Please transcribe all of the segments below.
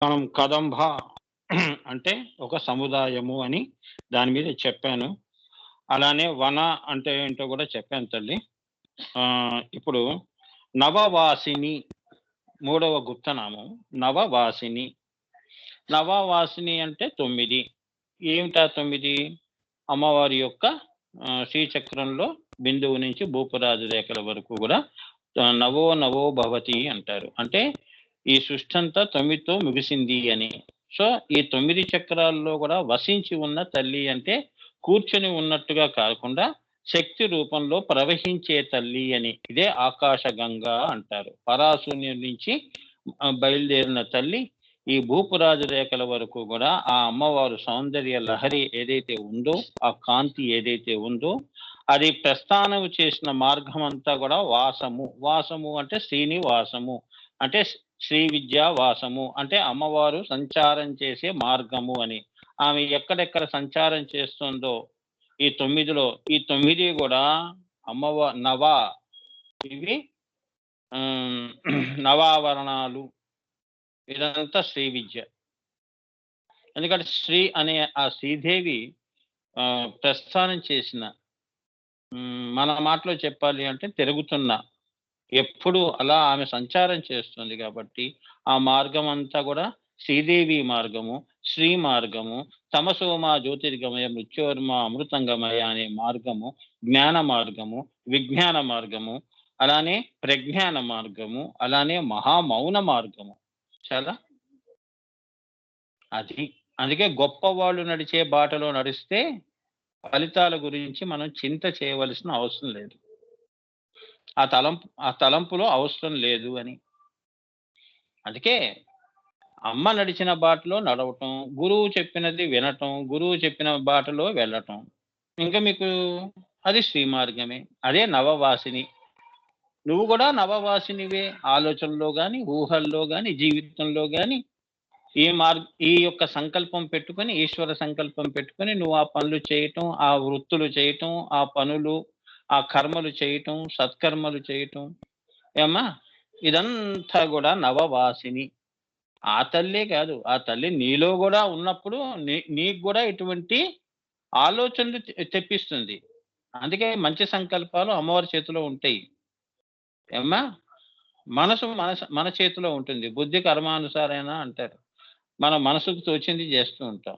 మనం కదంబ అంటే ఒక సముదాయము అని దాని మీద చెప్పాను. అలానే వన అంటే ఏంటో కూడా చెప్పాను తల్లి. ఇప్పుడు నవవాసిని మూడవ గుప్తనామం నవవాసిని. నవవాసిని అంటే 9. ఏమిటా 9? అమ్మవారి యొక్క శ్రీచక్రంలో బిందువు నుంచి భూపురాది రేఖల వరకు కూడా నవో నవో భవతి అంటారు. అంటే ఈ సృష్టంతా 9తో ముగిసింది అని. సో, ఈ 9 చక్రాల్లో కూడా వసించి ఉన్న తల్లి అంటే కూర్చొని ఉన్నట్టుగా కాకుండా శక్తి రూపంలో ప్రవహించే తల్లి అని. ఇదే ఆకాశగంగ అంటారు. పరాశూన్యం నుంచి బయలుదేరిన తల్లి ఈ భూపురాజు రేఖల వరకు కూడా ఆ అమ్మవారు సౌందర్య లహరి ఏదైతే ఉందో, ఆ కాంతి ఏదైతే ఉందో, అది ప్రస్థానం చేసిన మార్గం అంతా కూడా వాసము. వాసము అంటే శ్రీనివాసము. అంటే శ్రీ విద్యా వాసము. అంటే అమ్మవారు సంచారం చేసే మార్గము అని. ఆమె ఎక్కడెక్కడ సంచారం చేస్తుందో ఈ 9లో ఈ 9 కూడా నవ ఇవి నవావరణాలు. ఇదంతా శ్రీ విద్య. ఎందుకంటే శ్రీ అనే ఆ శ్రీదేవి ప్రస్థానం చేసిన మన మాటలో చెప్పాలి అంటే తిరుగుతున్న ఎప్పుడు అలా ఆమె సంచారం చేస్తుంది కాబట్టి ఆ మార్గం అంతా కూడా శ్రీదేవి మార్గము, శ్రీ మార్గము, తమసోమ జ్యోతిర్గమయ మృత్యోర్మ అమృతంగమయ అనే మార్గము, జ్ఞాన మార్గము, విజ్ఞాన మార్గము, అలానే ప్రజ్ఞాన మార్గము, అలానే మహామౌన మార్గము. చాలా అది. అందుకే గొప్పవాళ్ళు నడిచే బాటలో నడిస్తే ఫలితాల గురించి మనం చింత చేయవలసిన అవసరం లేదు. ఆ తలంపులో అవసరం లేదు అని. అందుకే అమ్మ నడిచిన బాటలో నడవటం, గురువు చెప్పినది వినటం, గురువు చెప్పిన బాటలో వెళ్ళటం. ఇంకా మీకు అది శ్రీ మార్గమే. అదే నవవాసిని. నువ్వు కూడా నవవాసినివే. ఆలోచనలో గాని, ఊహల్లో గాని, జీవితంలో గాని ఈ యొక్క సంకల్పం పెట్టుకొని, ఈశ్వర సంకల్పం పెట్టుకొని నువ్వు ఆ పనులు చేయటం, ఆ వృత్తులు చేయటం, ఆ పనులు, ఆ కర్మలు చేయటం, సత్కర్మలు చేయటం. ఏమ్మా! ఇదంతా గూడా నవవాసిని. ఆ తల్లే కాదు, ఆ తల్లి నీలో గూడా ఉన్నప్పుడు నీకు గూడా ఇటువంటి ఆలోచనలు తెప్పిస్తుంది. అందుకే మంచి సంకల్పాలు అమ్మవారి చేతిలో ఉంటాయి. ఏమ్మా! మన చేతిలో ఉంటుంది. బుద్ధి కర్మానుసారేన అంటారు. మన మనసుకు తోచింది జేస్తూ ఉంటాం.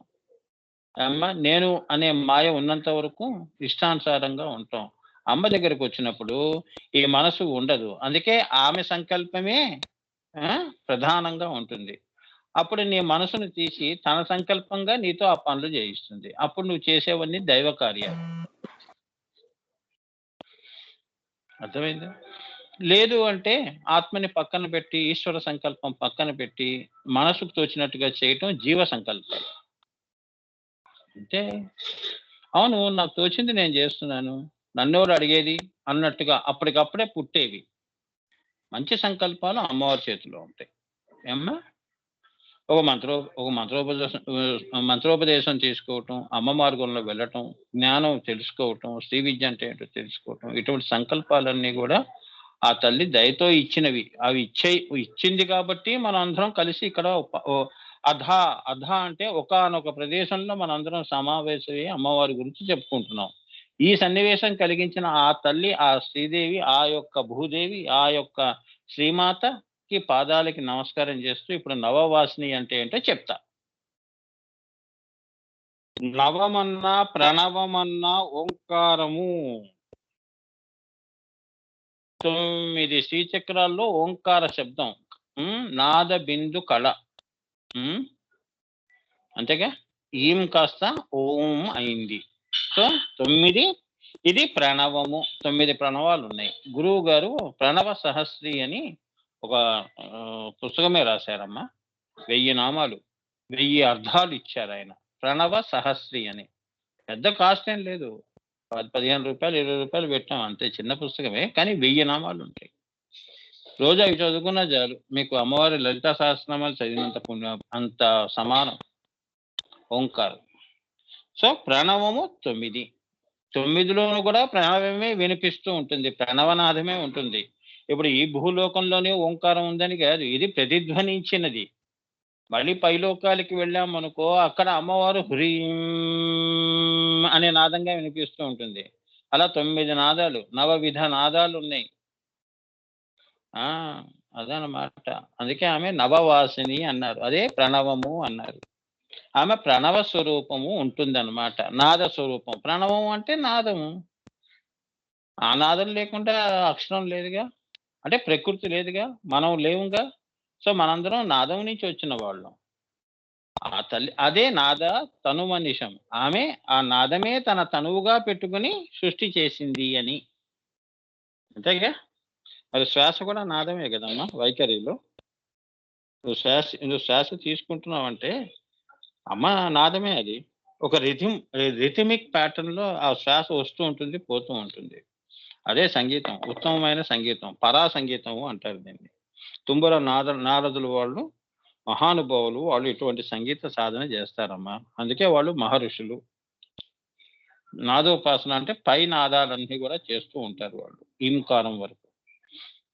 నేను అనే మాయ ఉన్నంత వరకు ఇష్టానుసారంగా ఉంటాం. అమ్మ దగ్గరకొచ్చినప్పుడు ఈ మనసు ఉండదు. అందుకే ఆమె సంకల్పమే ప్రధానంగా ఉంటుంది. అప్పుడు నీ మనసును తీసి తన సంకల్పంగా నీతో ఆ పనులు చేయిస్తుంది. అప్పుడు నువ్వు చేసేవన్నీ దైవ కార్యాలు. అర్థమైందా? లేదు అంటే ఆత్మని పక్కన పెట్టి, ఈశ్వర సంకల్పం పక్కన పెట్టి, మనసుకు తోచినట్టుగా చేయటం జీవ సంకల్పాలు. అంటే అవును. నాకు తోచింది నేను జేస్తున్నాను. నన్నెవరు అడిగేది అన్నట్టుగా అప్పటికప్పుడే పుట్టేవి. మంచి సంకల్పాలు అమ్మవారి చేతిలో ఉంటాయి. ఏమ్మా! ఒక మంత్రోపదేశం తీసుకోవటం, అమ్మ మార్గంలో వెళ్ళటం, జ్ఞానం తెలుసుకోవటం, శ్రీ విద్య అంటే ఏంటో తెలుసుకోవటం, ఇటువంటి సంకల్పాలన్నీ గూడా ఆ తల్లి దయతో ఇచ్చినవి. అవి ఇచ్చింది కాబట్టి మనందరం కలిసి ఇక్కడ అధ, అధ అంటే ఒకానొక ప్రదేశంలో మనందరం సమావేశమై అమ్మవారి గురించి చెప్పుకుంటున్నాం. ఈ సన్నివేశం కలిగించిన ఆ తల్లి, ఆ శ్రీదేవి, ఆ యొక్క భూదేవి, ఆ యొక్క శ్రీమాతకి పాదాలకి నమస్కారం చేస్తూ ఇప్పుడు నవవాసిని అంటే ఏంటో చెప్తా. నవమన్నా, ప్రణవమన్నా ఓంకారము. 9 శ్రీచక్రాల్లో ఓంకార శబ్దం. నాద బిందు కళ. అంతేగా? ఈం కాస్త ఓం అయింది. సో 9 ఇది ప్రణవము. 9 ప్రణవాలున్నాయి. గురువు గారు ప్రణవ సహస్రి అని ఒక పుస్తకమే రాశారమ్మా. 1000 నామాలు, 1000 అర్థాలు ఇచ్చారాయన. ప్రణవ సహస్రి అని. పెద్ద కాస్ట్ ఏం లేదు. రూ. 10, 15, రూ. 20 పెట్టాం అంతే. చిన్న పుస్తకమే. కానీ 1000 నామాలుంటాయి. రోజు అవి చదువుకున్నా చాలు. మీకు అమ్మవారి లలితా సహస్రనామాలు చదివినంత పుణ్యం అంత సమానం. ఓంకారం. సో ప్రణవము 9. 9లోను కూడా ప్రణవమే వినిపిస్తూ ఉంటుంది. ప్రణవనాదమే ఉంటుంది. ఇప్పుడు ఈ భూలోకంలోనే ఓంకారం ఉందని కాదు. ఇది ప్రతిధ్వనించినది. మళ్ళీ పైలోకాలకి వెళ్ళామనుకో అక్కడ అమ్మవారు హ్రీం అనే నాదంగా వినిపిస్తూ ఉంటుంది. అలా 9 నాదాలు, నవవిధ నాదాలున్నాయి. ఆ! అదనమాట. అందుకే ఆమె నవవాసిని అన్నారు. అదే ప్రణవము అన్నారు. ఆమె ప్రణవ స్వరూపము ఉంటుందన్నమాట. నాద స్వరూపం. ప్రణవం అంటే నాదము. ఆ నాదం లేకుండా అక్షరం లేదుగా. అంటే ప్రకృతి లేదుగా. మనం లేముగా. సో, మనందరం నాదం నుంచి వచ్చిన వాళ్ళం. ఆ తల్లి అదే నాద తనుమనిషం. ఆమె ఆ నాదమే తన తనువుగా పెట్టుకొని సృష్టి చేసింది అని. అంతేగా? మరి శ్వాస కూడా నాదమే గదమ్మా వైఖరిలో. నువ్వు శ్వాస తీసుకుంటున్నావంటే అమ్మ నాదమే అది. ఒక రిథమిక్ ప్యాటర్న్‌లో ఆ శ్వాస వస్తూ ఉంటుంది, పోతూ ఉంటుంది. అదే సంగీతం. ఉత్తమమైన సంగీతం. పరా సంగీతము అంటారు దీన్ని. తుంబుర నారదులు వాళ్ళు మహానుభావులు. వాళ్ళు ఇటువంటి సంగీత సాధన జేస్తారమ్మా. అందుకే వాళ్ళు మహర్షులు. నాదోపాసన అంటే పై నాదాలన్నీ గూడా చేస్తూ ఉంటారు వాళ్ళు. ఈంకారం వరకు.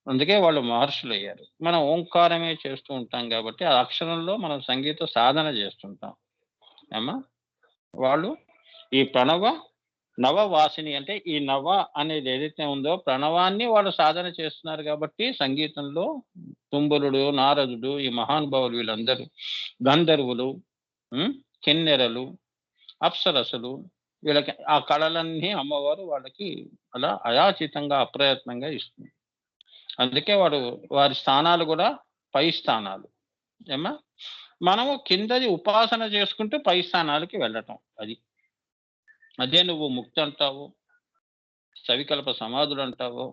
అందుకే వాళ్ళు మహర్షులయ్యారు. మనం ఓంకారమే చేస్తూ ఉంటాం గాబట్టి, ఆ అక్షరంలో మనం సంగీత సాధన జేస్తుంటాం. ఏమ్మా? వాళ్ళు ఈ నవవాసిని అంటే ఈ నవ అనేది ఏదైతే ఉందో ప్రణవాన్ని వాళ్ళు సాధన చేస్తున్నారు కాబట్టి సంగీతంలో తుంబురుడు, నారదుడు ఈ మహానుభావులు వీళ్ళందరూ గంధర్వులు, హ్మ్, కిన్నెరలు, అప్సరసలు వీళ్ళకి ఆ కళలన్నీ అమ్మవారు వాళ్ళకి అలా అయాచితంగా, అప్రయత్నంగా ఇస్తుంది. అందుకే వారి స్థానాలు గూడా పై స్థానాలు. ఏమ్మా? మనము కిందది ఉపాసన చేసుకుంటూ పై స్థానాలకి వెళ్ళటం. అది. అదే నువ్వు ముక్తి అంటావు, సవికల్ప సమాధులంటావు,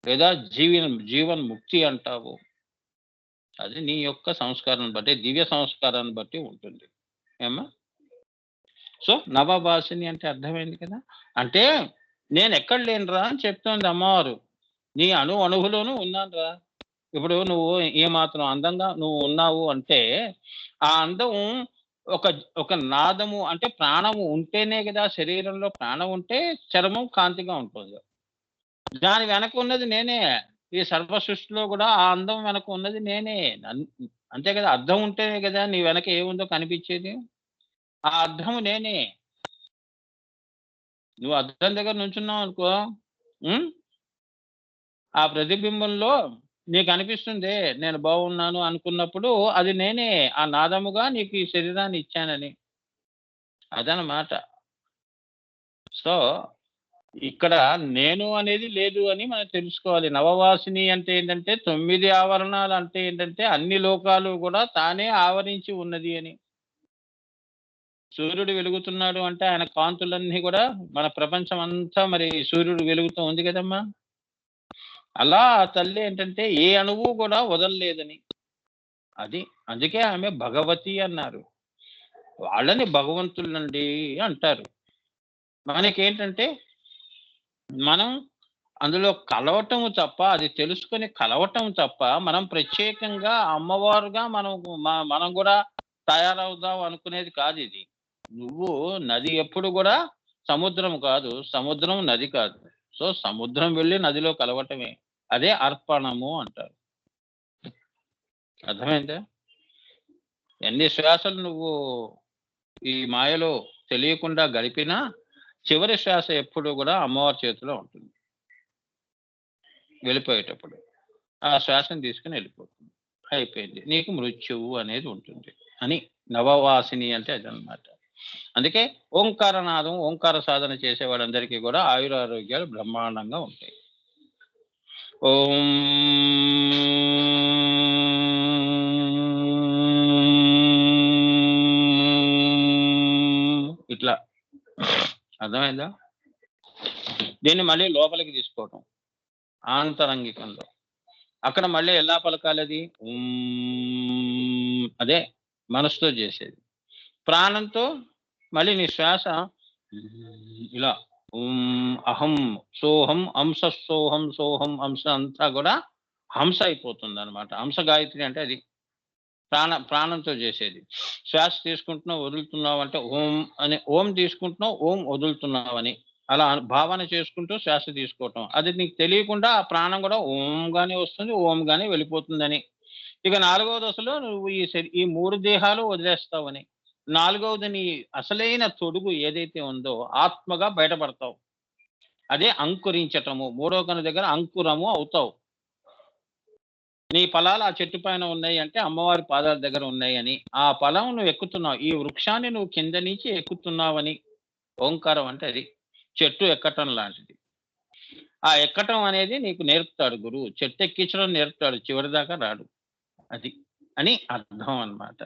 లేదా జీవన్ముక్తి అంటావు. అది నీ యొక్క సంస్కారాన్ని బట్టి, దివ్య సంస్కారాన్ని బట్టి ఉంటుంది. ఏమ్మా? సో, నవవాసిని అంటే అర్థమైంది కదా! అంటే నేనెక్కడ లేనురా అని చెప్తోంది అమ్మవారు. నీ అణువులోనూ ఉన్నానురా. ఇప్పుడు నువ్వు ఏమాత్రం అందంగా నువ్వు ఉన్నావు అంటే, ఆ అందం ఒక ఒక నాదము అంటే ప్రాణము ఉంటేనే గదా! శరీరంలో ప్రాణం ఉంటే చర్మం కాంతిగా ఉంటుంది. దాని వెనక ఉన్నది నేనే. ఈ సర్వ సృష్టిలో గూడా ఆ అందం వెనక ఉన్నది నేనే. అంతే గదా! అద్దం ఉంటేనే గదా! నీ వెనక ఏముందో కనిపిచ్చేది. ఆ అద్దము నేనే. నువ్వు అద్దం దగ్గర నుంచున్నావనుకో హ్మ్. ఆ ప్రతిబింబంలో నీకనిపిస్తుంది నేను బాగున్నాను అనుకున్నప్పుడు అది నేనే. ఆ నాదముగా నీకు ఈ శరీరాన్ని ఇచ్చానని. అదనమాట. సో, ఇక్కడ నేను అనేది లేదు అని మనం తెలుసుకోవాలి. నవవాసిని అంటే ఏంటంటే 9 ఆవరణాలు అంటే ఏంటంటే అన్ని లోకాలు గూడా తానే ఆవరించి ఉన్నది అని. సూర్యుడు వెలుగుతున్నాడు అంటే ఆయన కాంతులన్నీ గూడా మన ప్రపంచం అంతా మరి సూర్యుడు వెలుగుతూ ఉంది గదమ్మా! అలా ఆ తల్లి ఏంటంటే ఏ అణువు గూడా వదలలేదని. అది. అందుకే ఆమె భగవతి అన్నారు. వాళ్ళని భగవంతులండి అంటారు. మనకేంటంటే మనం అందులో కలవటము తప్ప, అది తెలుసుకొని కలవటం తప్ప, మనం ప్రత్యేకంగా అమ్మవారుగా మనం గూడా తయారవుదాం అనుకునేది కాదిది. నువ్వు నది ఎప్పుడు గూడా సముద్రం కాదు. సముద్రం నది కాదు. సో, సముద్రం వెళ్లి నదిలో కలవటమే. అదే అర్పణము అంటారు. అర్థమైందా? ఎన్ని శ్వాసలు నువ్వు ఈ మాయలో తెలియకుండా గడిపినా, చివరి శ్వాస ఎప్పుడు గూడా అమ్మవారి చేతిలో ఉంటుంది. వెళ్ళిపోయేటప్పుడు. ఆ శ్వాసను తీసుకొని వెళ్ళిపోతుంది. అయిపోయింది. నీకు మృత్యువు అనేది ఉంటుంది అని. నవవాసిని అంటే అదనమాట. అందుకే ఓంకారనాదం, ఓంకార సాధన చేసే వాళ్ళందరికీ గూడా ఆయురారోగ్యాలు బ్రహ్మాండంగా ఉంటాయి. ఓం ఇట్లా. అర్థమైందా? దీన్ని మళ్ళీ లోపలికి తీసుకోవటం. ఆంతరంగికంలో. అక్కడ మళ్ళీ ఎలా పలకాలది? అదే మనసుతో జేసేది. ప్రాణంతో మళ్ళీ నీ శ్వాస ఇలా అహం, సోహం, సోహం, సోహం, అంతా గూడా హంస అయిపోతుందనమాట. హంస గాయత్రి అంటే అది. ప్రాణంతో జేసేది. శ్వాస తీసుకుంటున్నావు, వదులుతున్నావు అంటే ఓం తీసుకుంటున్నావు, ఓం వదులుతున్నావని. అలా భావన చేసుకుంటూ శ్వాస తీసుకోవటం. అది నీకు తెలియకుండా ఆ ప్రాణం గూడా ఓంగానే వస్తుంది, ఓంగానే వెళ్ళిపోతుందని. ఇక 4వ దశలో నువ్వు ఈ 3 దేహాలు వదిలేస్తావని. 4వది నీ అసలైన తొడుగు ఏదైతే ఉందో ఆత్మగా బయటపడతావు. అదే అంకురించటము. మూడో కన్ను దగ్గర అంకురము అవుతావు. నీ ఫలాలు ఆ చెట్టు పైన ఉన్నాయి అంటే అమ్మవారి పాదాల దగ్గర ఉన్నాయని. ఆ ఫలం నువ్వు ఎక్కుతున్నావు. ఈ వృక్షాన్ని నువ్వు కింద నుంచి ఎక్కుతున్నావని. ఓంకారం అంటే అది. చెట్టు ఎక్కటం లాంటిది. ఆ ఎక్కటం అనేది నీకు నేర్పుతాడు గురువు. చెట్టు ఎక్కించడం నేర్పుతాడు. చివరిదాకా రాడు. అది అని అర్థం అన్నమాట.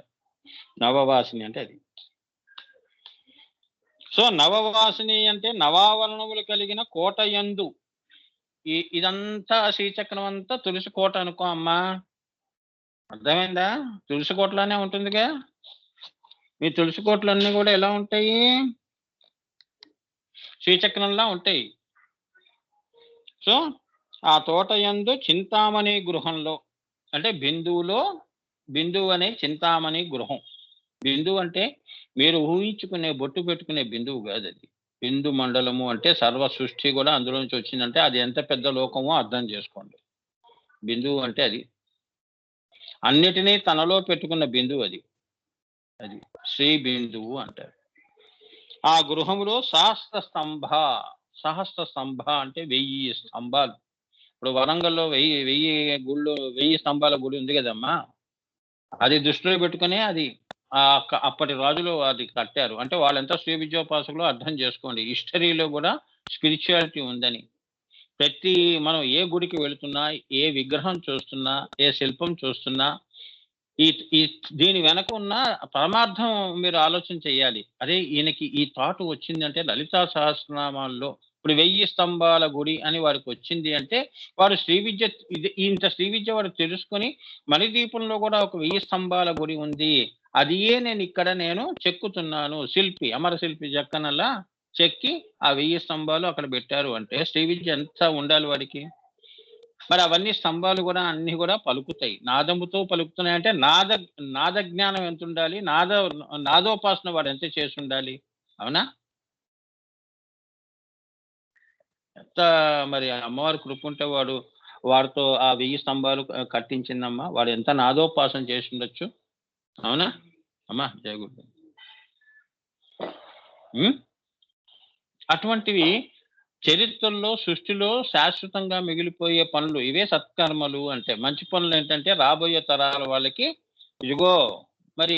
నవవాసిని అంటే అది. సో నవవాసిని అంటే నవావరణములు కలిగిన కోటయందు ఇదంతా శ్రీచక్రం అంతా తులసి కోట అనుకో అమ్మా. అర్థమైందా? తులసి కోటలానే ఉంటుందిగా. మీ తులసి కోటలన్నీ కూడా ఎలా ఉంటాయి? శ్రీచక్రంలా ఉంటాయి. సో ఆ తోటయందు చింతామణి గృహంలో అంటే బిందువు అనే చింతామణి గృహం. బిందువు అంటే మీరు ఊహించుకునే బొట్టు పెట్టుకునే బిందువు కాదు అది. బిందు మండలము అంటే సర్వ సృష్టి కూడా అందులో నుంచి వచ్చిందంటే అది ఎంత పెద్ద లోకమో అర్థం చేసుకోండి. బిందువు అంటే అది. అన్నిటినీ తనలో పెట్టుకున్న బిందువు అది. అది శ్రీ బిందువు అంటారు. ఆ గృహములో సహస్ర స్తంభ అంటే 1000 స్తంభాలు. ఇప్పుడు వరంగల్‌లో 1000 స్తంభాల గుడి ఉంది కదమ్మా. అది దృష్టిలో పెట్టుకునే అది అప్పటి రాజులు అది కట్టారు. అంటే వాళ్ళెంత శ్రీ విద్యోపాసకులో అర్థం చేసుకోండి. హిస్టరీలో కూడా స్పిరిచువాలిటీ ఉందని. మనం ఏ గుడికి వెళుతున్నా, ఏ విగ్రహం చూస్తున్నా, ఏ శిల్పం చూస్తున్నా ఈ ఈ దీని వెనక ఉన్న పరమార్థం మీరు ఆలోచన చేయాలి. అదే ఈయనకి ఈ థాట్ వచ్చిందంటే లలితా సహస్రనామాల్లో ఇప్పుడు 1000 స్తంభాల గుడి అని వాడికి వచ్చింది అంటే వాడు ఇంత శ్రీ విద్య వాడు తెలుసుకొని మణిదీపంలో కూడా ఒక 1000 స్తంభాల గుడి ఉంది. అదియే నేను చెక్కుతున్నాను. అమర శిల్పి జక్కనల్లా చెక్కి ఆ 1000 స్తంభాలు అక్కడ పెట్టారు అంటే శ్రీ విద్య ఎంత ఉండాలి వాడికి. మరి అవన్నీ స్తంభాలు కూడా అన్ని కూడా పలుకుతాయి. నాదముతో పలుకుతున్నాయంటే నాద జ్ఞానం ఎంత ఉండాలి? నాదోపాసన వాడు ఎంత చేసి ఉండాలి? అవునా? ఎంత మరి అమ్మవారి కృప ఉంటే వాడితో ఆ 1000 స్తంభాలు కట్టించిందమ్మా. వాడు ఎంత నాదోపాసన చేసి ఉండొచ్చు. అవునా? అమ్మా జయ గురు. అటువంటివి చరిత్రలో సృష్టిలో శాశ్వతంగా మిగిలిపోయే పనులు ఇవే సత్కర్మలు అంటే. మంచి పనులు ఏంటంటే రాబోయే తరాల వాళ్ళకి ఇదిగో మరి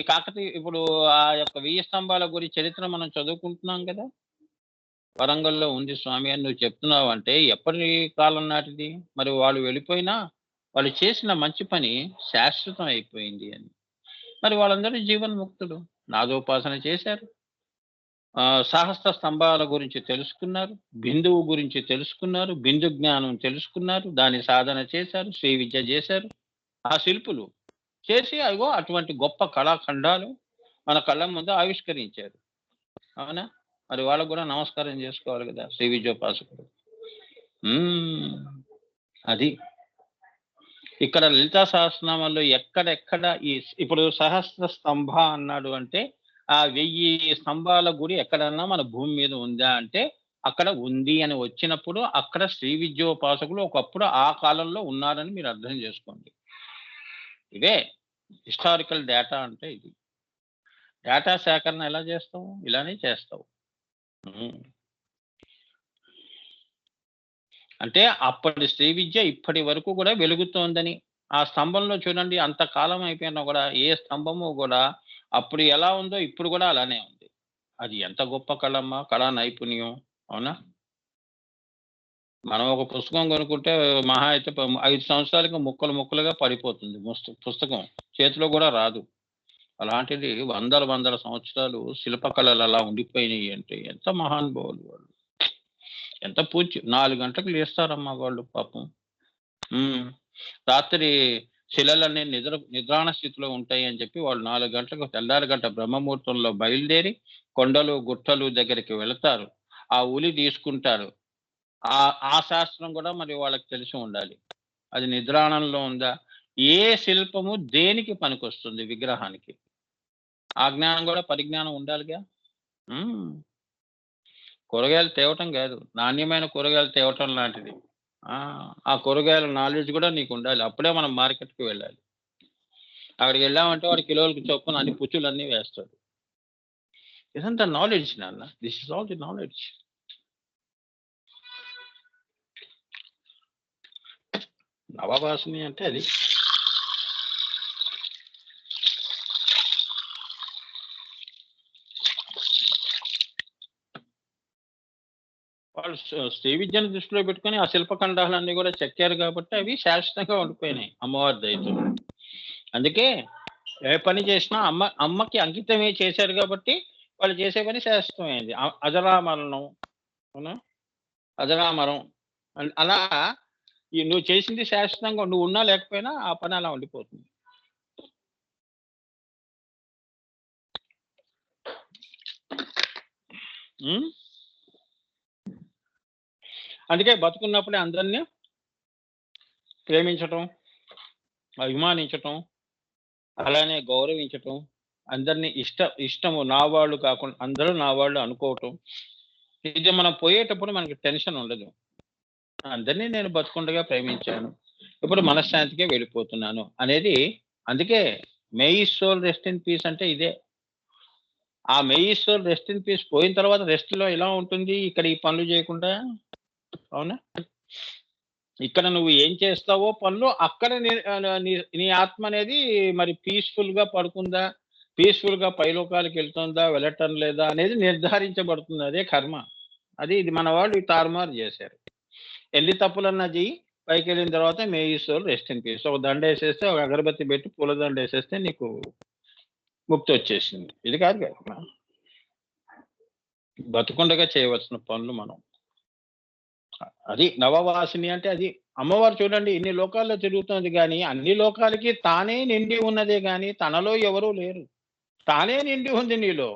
ఇప్పుడు ఆ యొక్క 1000 స్తంభాల గురి చరిత్ర మనం చదువుకుంటున్నాం కదా. వరంగల్లో ఉంది స్వామి అని నువ్వు చెప్తున్నావు అంటే ఎప్పటి కాలం నాటిది? మరి వాళ్ళు వెళ్ళిపోయినా వాళ్ళు చేసిన మంచి పని శాశ్వతం అయిపోయింది అని. మరి వాళ్ళందరూ జీవన్ముక్తులు. నాదోపాసన చేశారు. సహస్ర స్తంభాల గురించి తెలుసుకున్నారు. బిందువు గురించి తెలుసుకున్నారు. బిందు జ్ఞానం తెలుసుకున్నారు. దాని సాధన చేశారు. శ్రీ విద్య చేశారు. ఆ శిల్పులు చేసి అదిగో అటువంటి గొప్ప కళాఖండాలు మన కళ్ళ ముందు ఆవిష్కరించారు. అవునా? మరి వాళ్ళకు కూడా నమస్కారం చేసుకోవాలి కదా శ్రీ విద్యోపాసకుడు. అది ఇక్కడ లలితా సహస్రనామాల్లో ఎక్కడెక్కడ ఇప్పుడు సహస్ర స్తంభ అన్నాడు అంటే ఆ 1000 స్తంభాల గుడి ఎక్కడన్నా మన భూమి మీద ఉందా అంటే అక్కడ ఉంది అని వచ్చినప్పుడు అక్కడ శ్రీ విద్యోపాసకులు ఒకప్పుడు ఆ కాలంలో ఉన్నారని మీరు అర్థం చేసుకోండి. ఇవే హిస్టారికల్ డేటా అంటే ఇది. డేటా సేకరణ ఎలా చేస్తావు? ఇలానే చేస్తావు. అంటే అప్పటి శ్రీ విద్య ఇప్పటి వరకు కూడా వెలుగుతోందని. ఆ స్తంభంలో చూడండి అంతకాలం అయిపోయినా కూడా ఏ స్తంభము కూడా అప్పుడు ఎలా ఉందో ఇప్పుడు కూడా అలానే ఉంది. అది ఎంత గొప్ప కళమ్మా! కళా నైపుణ్యం. అవునా? మనం ఒక పుస్తకం కొనుక్కుంటే మహా అయితే 5 సంవత్సరాలకి ముక్కలుగా పడిపోతుంది. పుస్తకం చేతిలో కూడా రాదు. అలాంటిది వందల సంవత్సరాలు శిల్పకళలు అలా ఉండిపోయినాయి అంటే ఎంత మహానుభావులు వాళ్ళు. ఎంత 4 గంటలకు లేస్తారమ్మా వాళ్ళు పాపం. రాత్రి శిలలన్నీ నిద్రాణ స్థితిలో ఉంటాయి అని చెప్పి వాళ్ళు 4 గంటలకు తెల్లారి గంట బ్రహ్మముహూర్తంలో బయలుదేరి కొండలు, గుట్టలు దగ్గరికి వెళతారు. ఆ ఉలి తీసుకుంటారు. ఆ శాస్త్రం కూడా మరి వాళ్ళకి తెలిసి ఉండాలి. అది నిద్రాణంలో ఉందా? ఏ శిల్పము దేనికి పనికొస్తుంది విగ్రహానికి? ఆ జ్ఞానం కూడా పరిజ్ఞానం ఉండాలిగా. కూరగాయలు తేవటం కాదు. నాణ్యమైన కూరగాయలు తేవటం లాంటిది. ఆ కూరగాయల నాలెడ్జ్ కూడా నీకు ఉండాలి. అప్పుడే మనం మార్కెట్‌కి వెళ్ళాలి. అక్కడికి వెళ్ళామంటే వాడు కిలోలకు చొప్పున అన్ని పుచ్చులన్నీ వేస్తాడు. ఇదంతా నాలెడ్జ్ నాన్న. This is all the knowledge. నవవాసిని అంటే అది. వాళ్ళు శ్రీ విద్యను దృష్టిలో పెట్టుకొని ఆ శిల్పఖండాలన్నీ కూడా చెక్కారు కాబట్టి అవి శాశ్వతంగా ఉండిపోయినాయి అమ్మవారి దయతో. అందుకే ఏ పని చేసినా అమ్మకి అంకితమే చేశారు కాబట్టి వాళ్ళు చేసే పని శాశ్వతమైంది. అజరామరణం, అవునా, అజరామరం. అలా నువ్వు చేసింది శాశ్వతంగా, నువ్వు ఉన్నా లేకపోయినా ఆ పని అలా ఉండిపోతుంది. అందుకే బతుకున్నప్పుడే అందరినీ ప్రేమించటం, అభిమానించటం, అలానే గౌరవించటం, అందరినీ ఇష్టము నా వాళ్ళు కాకుండా అందరూ నా వాళ్ళు అనుకోవటం. ఇది మనం పోయేటప్పుడు మనకి టెన్షన్ ఉండదు. అందరినీ నేను బతుకుండగా ప్రేమించాను, ఇప్పుడు మనశ్శాంతికే వెళ్ళిపోతున్నాను అనేది. అందుకే may his soul rest in peace అంటే ఇదే. ఆ may his soul rest in peace పోయిన తర్వాత రెస్ట్ లో ఎలా ఉంటుంది? ఇక్కడ ఈ పనులు చేయకుండా, అవునా? ఇక్కడ నువ్వు ఏం చేస్తావో పనులు అక్కడ నీ ఆత్మ అనేది మరి పీస్ఫుల్ గా పడుకుందా, పీస్ఫుల్ గా పైలోకాలకు వెళ్తుందా, వెళ్ళటం లేదా అనేది నిర్ధారించబడుతుంది. అదే కర్మ. అది ఇది మన వాళ్ళు తారుమారు చేశారు. ఎన్ని తప్పులన్నా చెయ్యి, పైకి వెళ్ళిన తర్వాత may his soul rest in peace. ఒక దండ వేసేస్తే, ఒక అగరబత్తి పెట్టి పూలదండ వేసేస్తే నీకు ముక్తి వచ్చేసింది. ఇది కాదు కదా బతుకుండగా చేయవలసిన పనులు మనం. అది నవవాసిని అంటే అది. అమ్మవారు చూడండి ఇన్ని లోకాల్లో తిరుగుతుంది కానీ అన్ని లోకాలకి తానే నిండి ఉన్నదే కానీ తనలో ఎవరూ లేరు. తానే నిండి ఉంది నీలో.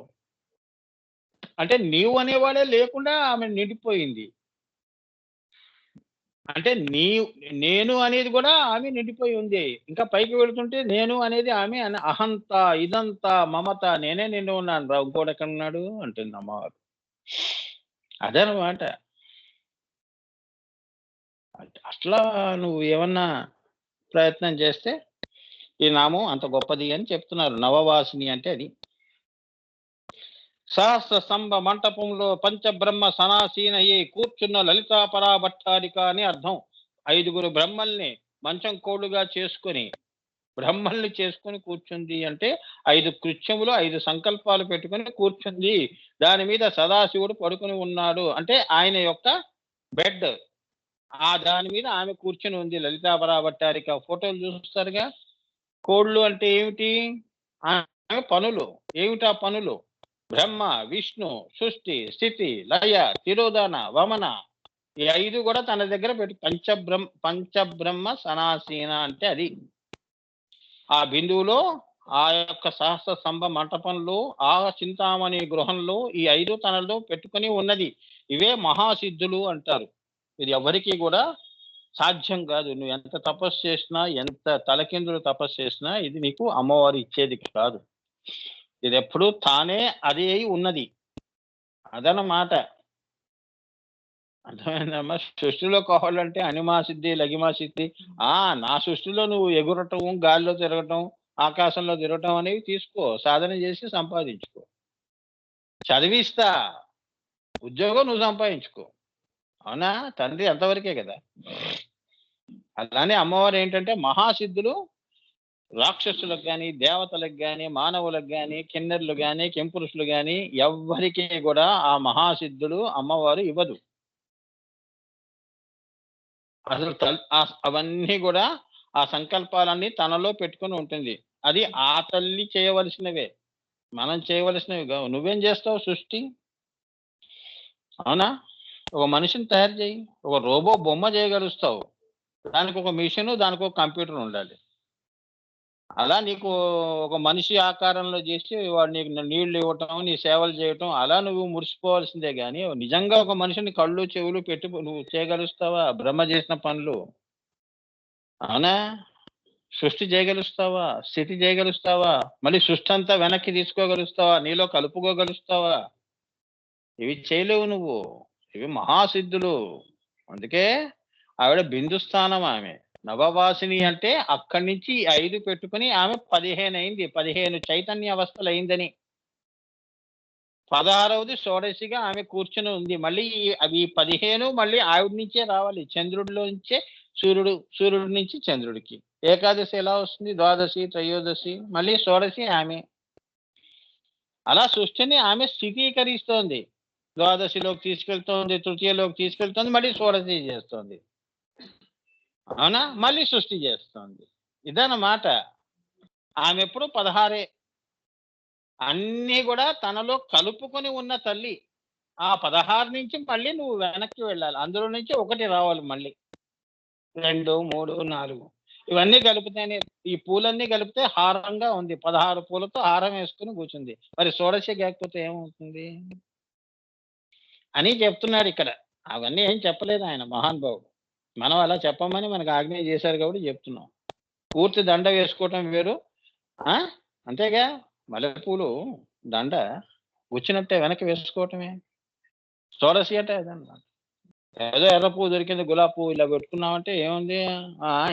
అంటే నీవు అనేవాడే లేకుండా ఆమె నిండిపోయింది. అంటే నేను అనేది కూడా ఆమె నిండిపోయి ఉంది. ఇంకా పైకి వెళుతుంటే నేను అనేది ఆమె అహంత, ఇదంతా, మమత, నేనే నిండి ఉన్నాను రా, ఇంకోటి ఎక్కడ ఉన్నాడు అంటుంది అమ్మవారు. అదనమాట. అట్లా నువ్వు ఏమన్నా ప్రయత్నం చేస్తే ఈ నామం అంత గొప్పది అని చెప్తున్నారు. నవవాసిని అంటే అది. సహస్ర స్తంభ మంటపంలో పంచబ్రహ్మ సనాసీనయ్యి కూర్చున్న లలితా పరాభట్టారిక అని అర్థం. 5గురు బ్రహ్మల్ని మంచం కోళ్ళుగా చేసుకొని, బ్రహ్మల్ని చేసుకొని కూర్చుంది అంటే 5 కృత్యములు, 5 సంకల్పాలు పెట్టుకొని కూర్చుంది. దాని మీద సదాశివుడు పడుకొని ఉన్నాడు అంటే ఆయన యొక్క బెడ్. దాని మీద ఆమె కూర్చుని ఉంది లలితా పరాభట్టారిక. ఫోటోలు చూస్తారుగా. కోళ్ళు అంటే ఏమిటి? ఆమె పనులు. ఏమిటా పనులు? బ్రహ్మ, విష్ణు, సృష్టి, స్థితి, లయ, తిరోధాన, వమన, ఈ 5 కూడా తన దగ్గర పెట్టి పంచబ్రహ్మ సనాసీన అంటే అది. ఆ బిందువులో ఆ యొక్క సహస్ర స్తంభ మంటపంలో ఆ చింతామణి గృహంలో ఈ 5 తనలో పెట్టుకుని ఉన్నది. ఇవే మహాసిద్ధులు అంటారు. ఇది ఎవరికి కూడా సాధ్యం కాదు. నువ్వు ఎంత తపస్సు చేసినా, ఎంత తలకిందులు తపస్సు చేసినా ఇది నీకు అమ్మవారు ఇచ్చేది కాదు. ఇది ఎప్పుడు తానే అది అయి ఉన్నది. అదనమాట. అర్థమైందమ్మా? సృష్టిలో కావాలంటే అనిమా సిద్ధి, లగిమా సిద్ధి. నా సృష్టిలో నువ్వు ఎగురటం, గాలిలో తిరగటం, ఆకాశంలో తిరగటం అనేవి తీసుకో, సాధన చేసి సంపాదించుకో. చదివిస్తా, ఉద్యోగం నువ్వు సంపాదించుకో. అవునా? తండ్రి అంతవరకే కదా. అలానే అమ్మవారు ఏంటంటే మహాసిద్ధులు రాక్షసులకు కానీ, దేవతలకు కానీ, మానవులకు కానీ, కిన్నెర్లు కానీ, కెంపురుషులు కానీ ఎవ్వరికీ కూడా ఆ మహాసిద్ధులు అమ్మవారు ఇవ్వదు. అసలు అవన్నీ కూడా ఆ సంకల్పాలన్నీ తనలో పెట్టుకొని ఉంటుంది. అది ఆ తల్లి చేయవలసినవే, మనం చేయవలసినవి కావు. నువ్వేం చేస్తావు? సృష్టి, అవునా? ఒక మనిషిని తయారు చేయి, ఒక రోబో బొమ్మ చేయగలుగుతావు. దానికి ఒక మిషన్, దానికి ఒక కంప్యూటర్ ఉండాలి. అలా నీకు ఒక మనిషి ఆకారంలో చేసి వాడు నీకు నీళ్లు ఇవ్వటం, నీ సేవలు చేయటం, అలా నువ్వు మురిసిపోవాల్సిందే గాని నిజంగా ఒక మనిషిని కళ్ళు చెవులు పెట్టి నువ్వు చేయగలుగుతావా? బ్రహ్మ చేసిన పనులు, అవునా? సృష్టి చేయగలుగుతావా? స్థితి చేయగలుగుతావా? మళ్ళీ సృష్టి అంతా వెనక్కి తీసుకోగలుగుతావా? నీలో కలుపుకోగలుగుతావా? ఇవి చేయలేవు నువ్వు. ఇవి మహాసిద్ధులు. అందుకే ఆవిడ బిందు స్థానం ఆమె. నవవాసిని అంటే అక్కడి నుంచి 5 పెట్టుకుని ఆమె 15 అయింది. 15 చైతన్య అవస్థలు అయిందని. 16వది షోడశిగా ఆమె కూర్చొని ఉంది. మళ్ళీ అవి 15 మళ్ళీ ఆవిడ నుంచే రావాలి. చంద్రుడిలో నుంచే సూర్యుడి నుంచి చంద్రుడికి. ఏకాదశి ఎలా వస్తుంది? ద్వాదశి, త్రయోదశి, మళ్ళీ షోడశి ఆమె. అలా సృష్టిని ఆమె స్థిరీకరిస్తోంది. ద్వాదశిలోకి తీసుకెళ్తోంది, తృతీయలోకి తీసుకెళ్తోంది, మళ్ళీ షోడశి చేస్తోంది. అవునా? మళ్ళీ సృష్టి చేస్తోంది. ఇదన్నమాట. ఆమె ఎప్పుడు 16 అన్నీ కూడా తనలో కలుపుకొని ఉన్న తల్లి. ఆ 16 నుంచి మళ్ళీ నువ్వు వెనక్కి వెళ్ళాలి. అందులో నుంచి ఒకటి రావాలి మళ్ళీ. 2, 3, 4 ఇవన్నీ కలిపితేనే ఈ పూలన్నీ కలిపితే హారంగా ఉంది. 16 పూలతో హారం వేసుకొని కూర్చుంది. మరి షోడశి లేకపోతే ఏమవుతుంది? అని చెప్తున్నాడు ఇక్కడ. అవన్నీ ఏం చెప్పలేదు ఆయన మహానుభావుడు. మనం అలా చెప్పమని మనకు ఆజ్ఞ చేశారు కాబట్టి చెప్తున్నాం. పూర్తి దండ వేసుకోవటం వేరు. ఆ! అంతేగా మల్లెపూలు దండ వచ్చినట్టే వెనక్కి వేసుకోవటమే. షోడశి అంటే అదన్నమాట. ఏదో ఎర్ర పువ్వు దొరికింది, గులాబీ పువ్వు ఇలా పెట్టుకున్నామంటే ఏముంది?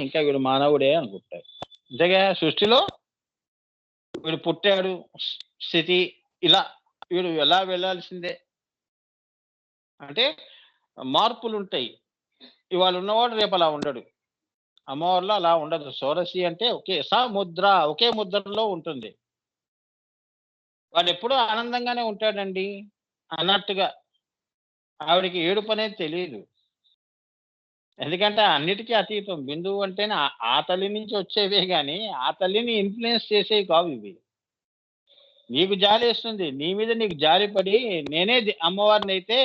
ఇంకా వీడు మానవుడే అనుకుంటారు. అంతేగా సృష్టిలో వీడు పుట్టాడు, స్థితి ఇలా వీడు ఎలా వెళ్ళాల్సిందే. అంటే మార్పులుంటాయి. ఇవాళ ఉన్నవాడు రేపు అలా ఉండడు. అమ్మవారిలో అలా ఉండదు. షోడశి అంటే ఒకే ముద్రలో ఉంటుంది. వాడెప్పుడూ ఆనందంగానే ఉంటాడండి అన్నట్టుగా. ఆవిడకి ఏడుపనేది తెలీదు. ఎందుకంటే అన్నిటికీ అతీతం. బిందువు అంటేనే ఆ తల్లి నుంచి వచ్చేవే గాని, ఆ తల్లిని ఇన్‌ఫ్లుయెన్స్ చేసేవి కావు ఇవి. నీకు జాలేస్తుంది. నీ మీద నీకు జాలిపడి నేనే అమ్మవారినైతే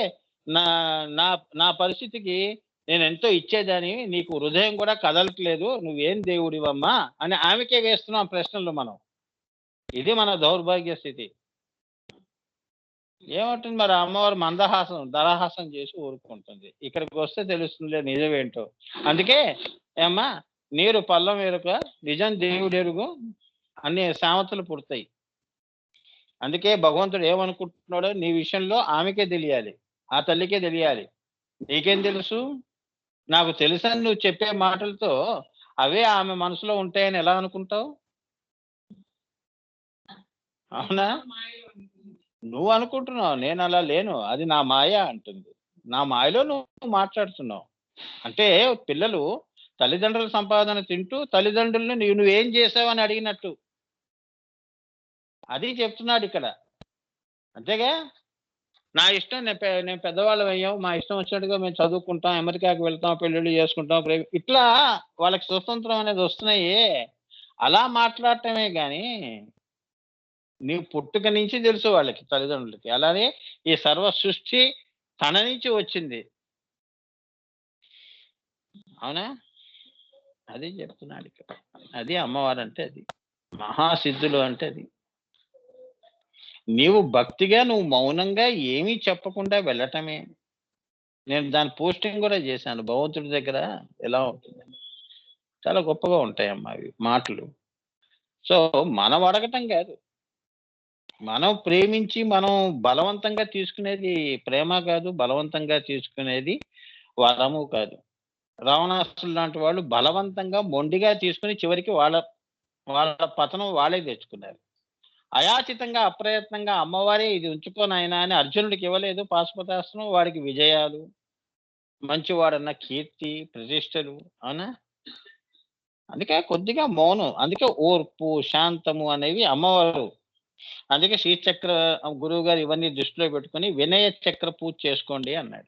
నా నా నా పరిస్థితికి నేనెంతో ఇచ్చేదాన్ని. నీకు హృదయం కూడా కదలట్లేదు. నువ్వేం దేవుడివమ్మా అని ఆమెకే వేస్తున్నాం ప్రశ్నలు మనం. ఇది మన దౌర్భాగ్య స్థితి. ఏమంటుంది మరి అమ్మవారు దరహాసం చేసి ఊరుకుంటుంది. ఇక్కడికొస్తే తెలుస్తుందిలే నిజమేంటో. అందుకే ఏమ్మా నీరు పల్లం ఎరుక, నిజం దేవుడెరుగు అనే సామెతలు పుడతాయి. అందుకే భగవంతుడు ఏమనుకుంటున్నాడో నీ విషయంలో ఆమెకే తెలియాలి. ఆ తల్లికే తెలియాలి. నీకేం తెలుసు? నాకు తెలుసని నువ్వు చెప్పే మాటలతో అవే ఆమె మనసులో ఉంటాయని ఎలా అనుకుంటావు? అవునా? నువ్వు అనుకుంటున్నావు. నేనలా లేను. అది నా మాయ అంటుంది. నా మాయలో నువ్వు మాట్లాడుతున్నావు. అంటే పిల్లలు తల్లిదండ్రుల సంపాదన తింటూ తల్లిదండ్రులని నువ్వేం చేశావని అడిగినట్టు. అది చెప్తున్నాడిక్కడ. అంతేగా? నా ఇష్టం నేను పెద్దవాళ్ళమయ్యాం. మా ఇష్టం వచ్చినట్టుగా మేము చదువుకుంటాం, అమెరికాకి వెళ్తాం, పెళ్ళిళ్ళు చేసుకుంటాం, ఇట్లా వాళ్ళకి స్వతంత్రం అనేది వస్తున్నాయి. అలా మాట్లాడటమే గాని నీవు పుట్టుక నుంచి తెలుసు వాళ్ళకి తల్లిదండ్రులకి. అలానే ఈ సర్వ సృష్టి తన నుంచి వచ్చింది. అవునా? అది చెప్తున్నాడిక్కడ. అది అమ్మవారంటే అది. మహాసిద్ధులు అంటే అది. నువ్వు మౌనంగా ఏమీ చెప్పకుండా వెళ్ళటమే. నేను దాని పోస్టింగ్ గూడా చేశాను. భగవంతుడి దగ్గర ఎలా ఉంటుందని. చాలా గొప్పగా ఉంటాయమ్మా అవి మాటలు. సో, మనం అడగటం గాదు. మనం ప్రేమించి మనం బలవంతంగా తీసుకునేది ప్రేమ కాదు. బలవంతంగా తీసుకునేది వరము కాదు. రావణాసురుడు లాంటి వాళ్ళు బలవంతంగా మొండిగా తీసుకొని చివరికి వాళ్ళ వాళ్ళ పతనం వాళ్ళే తెచ్చుకున్నారు. అయాచితంగా, అప్రయత్నంగా అమ్మవారే ఇది ఉంచుకో నాయనా అని అర్జునుడికి ఇవ్వలేదు పాశుపతాస్త్రం. వాడికి విజయాలు, మంచివాడన్న కీర్తి, ప్రతిష్టలు. అవునా? అందుకే కొద్దిగా మౌనం. అందుకే ఓర్పు, శాంతము అనేవి అమ్మవారు. అందుకే శ్రీచక్ర గురువుగారు ఇవన్నీ దృష్టిలో పెట్టుకొని వినయ చక్ర పూజ చేసుకోండి అన్నాడు.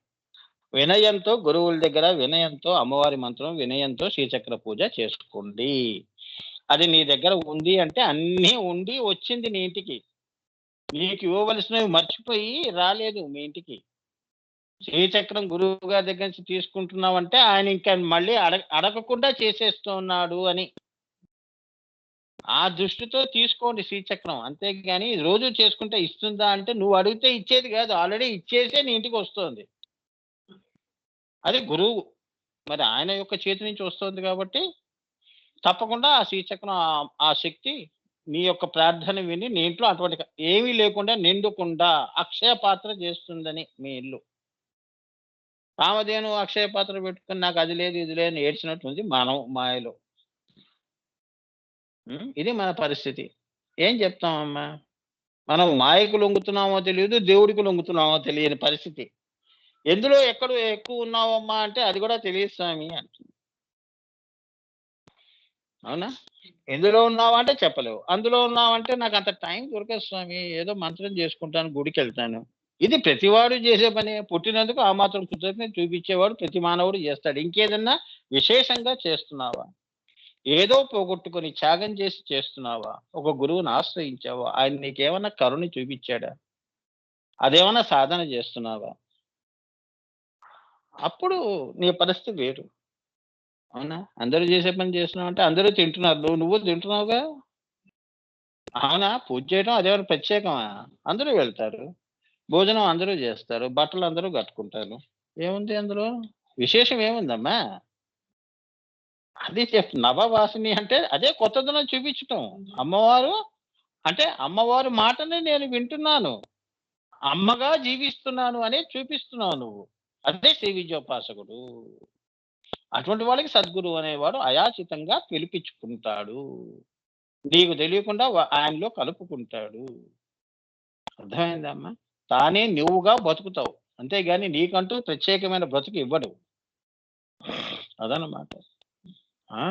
వినయంతో గురువుల దగ్గర వినయంతో అమ్మవారి మంత్రం వినయంతో శ్రీచక్ర పూజ చేసుకోండి. అది నీ దగ్గర ఉంది అంటే అన్నీ ఉండి వచ్చింది నీ ఇంటికి. నీకు ఇవ్వవలసినవి మర్చిపోయి రాలేదు మీ ఇంటికి. శ్రీచక్రం గురువు గారి దగ్గర నుంచి తీసుకుంటున్నావంటే ఆయన ఇంకా మళ్ళీ అడగకుండా చేసేస్తున్నాడు అని. ఆ దృష్టితో తీసుకోండి శ్రీచక్రం. అంతేగాని రోజు చేసుకుంటే ఇస్తుందా అంటే నువ్వు అడిగితే ఇచ్చేది కాదు. ఆల్రెడీ ఇచ్చేసే నీ ఇంటికి వస్తోంది. అది గురువు. మరి ఆయన యొక్క చేతి నుంచి వస్తోంది కాబట్టి తప్పకుండా ఆ శ్రీచక్రం ఆ శక్తి నీ యొక్క ప్రార్థన విని నీ ఇంట్లో అటువంటి ఏమీ లేకుండా నిండుకుండా అక్షయ పాత్ర చేస్తుందని మీ ఇల్లు. కామధేను అక్షయ పాత్ర పెట్టుకొని నాకు అది లేదు ఇది లేదు అని ఏడ్చినట్టుంది మనం మాయలో. ఇది మన పరిస్థితి. ఏం చెప్తామమ్మా? మనం మాయకు లొంగుతున్నామో తెలీదు, దేవుడికి లొంగుతున్నామో తెలియని పరిస్థితి. ఎందులో ఎక్కడ ఎక్కువ ఉన్నావమ్మా అంటే అది కూడా తెలియదు స్వామి అంటుంది. అవునా? ఎందులో ఉన్నావంటే చెప్పలేవు. అందులో ఉన్నావంటే నాకంత టైం దొరకదు స్వామి. ఏదో మంత్రం చేసుకుంటాను, గుడికెళ్తాను. ఇది ప్రతివాడు చేసే పనే. పుట్టినందుకు ఆ మాత్రం కృతజ్ఞత చూపించేవాడు ప్రతి మానవుడు చేస్తాడు. ఇంకేదన్నా విశేషంగా చేస్తున్నావా? ఏదో పోగొట్టుకొని త్యాగం చేసి చేస్తున్నావా? ఒక గురువుని ఆశ్రయించావా? ఆయన నీకేమన్నా కరుణ చూపించాడా? అదేమన్నా సాధన చేస్తున్నావా? అప్పుడు నీ పరిస్థితి వేరు. అవునా? అందరూ చేసే పని చేస్తున్నావంటే అందరూ తింటున్నారు. నువ్వు తింటున్నావుగా? అవునా? పూజ చేయడం అదేమన్నా ప్రత్యేకమా? అందరూ వెళ్తారు. భోజనం అందరూ జేస్తారు. బట్టలు అందరూ కట్టుకుంటారు. ఏముంది అందులో? విశేషం ఏముందమ్మా? అది నవవాసిని అంటే అదే కొత్తదనం చూపించటం. అమ్మవారు అంటే అమ్మవారి మాటని నేను వింటున్నాను. అమ్మగా జీవిస్తున్నాను అనేది చూపిస్తున్నావు నువ్వు. అదే శ్రీ విద్యోపాసకుడు. అటువంటి వాళ్ళకి సద్గురువు అనేవాడు అయాచితంగా పిలిపించుకుంటాడు. నీకు తెలియకుండా ఆయనలో కలుపుకుంటాడు. అర్థమైందమ్మా? తానే నువ్వుగా బతుకుతావు. అంతేగాని నీకంటూ ప్రత్యేకమైన బ్రతుకు ఇవ్వడు. అదనమాట. ఆ!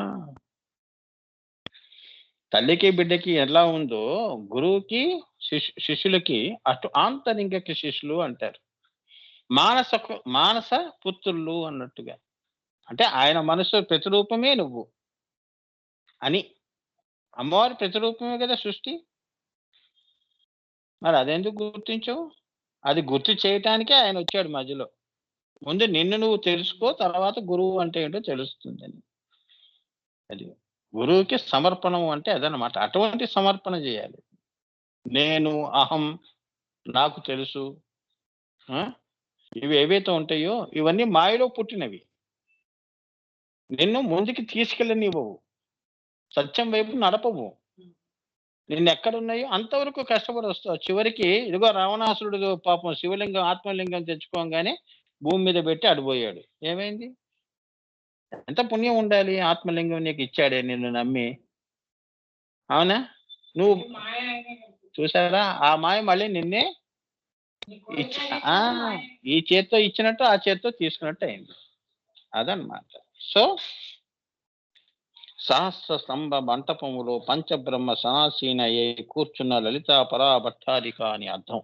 తల్లికి, బిడ్డకి ఎలా ఉందో గురువుకి, శిష్యులకి అటు ఆంతరింగిక శిష్యులు అంటారు. మానస పుత్రులు అన్నట్టుగా. అంటే ఆయన మనసు ప్రతిరూపమే నువ్వు అని. అమ్మవారి ప్రతిరూపమే కదా సృష్టి. మరి అదెందుకు గుర్తించవు? అది గుర్తు చేయటానికే ఆయనొచ్చాడు మధ్యలో. ముందు నిన్ను నువ్వు తెలుసుకో, తర్వాత గురువు అంటే ఏంటో తెలుస్తుందని. అది. గురువుకి సమర్పణం అంటే అదనమాట. అటువంటి సమర్పణ జేయాలి. నేను, అహం, నాకు తెలుసు. ఆ! ఇవి ఏవైతే ఉంటాయో ఇవన్నీ మాయలో పుట్టినవి. నిన్ను ముందుకి తీసుకెళ్ళనివ్వవు. సత్యం వైపు నడపవు. నిన్నెక్కడున్నాయో అంతవరకు కష్టపడొస్తావు. చివరికి ఇదిగో రావణాసురుడు పాపం శివలింగం, ఆత్మలింగం తెచ్చుకోంగానే భూమి మీద పెట్టి అటుబోయాడు. ఏమైంది? ఎంత పుణ్యం ఉండాలి ఆత్మలింగం నీకిచ్చాడే నిన్ను నమ్మి. అవునా? నువ్వు చూసారా? ఆ మాయ మళ్ళీ నిన్నే ఇచ్ ఆ! ఈ చేత్తో ఇచ్చినట్టు, ఆ చేత్తో తీసుకున్నట్టు అయింది. అదనమాట. సో, సహస్ర స్తంభ మంటపములో పంచబ్రహ్మ సనాసీనయ్యై కూర్చున్న లలితా పరాభట్టారిక అని అర్థం.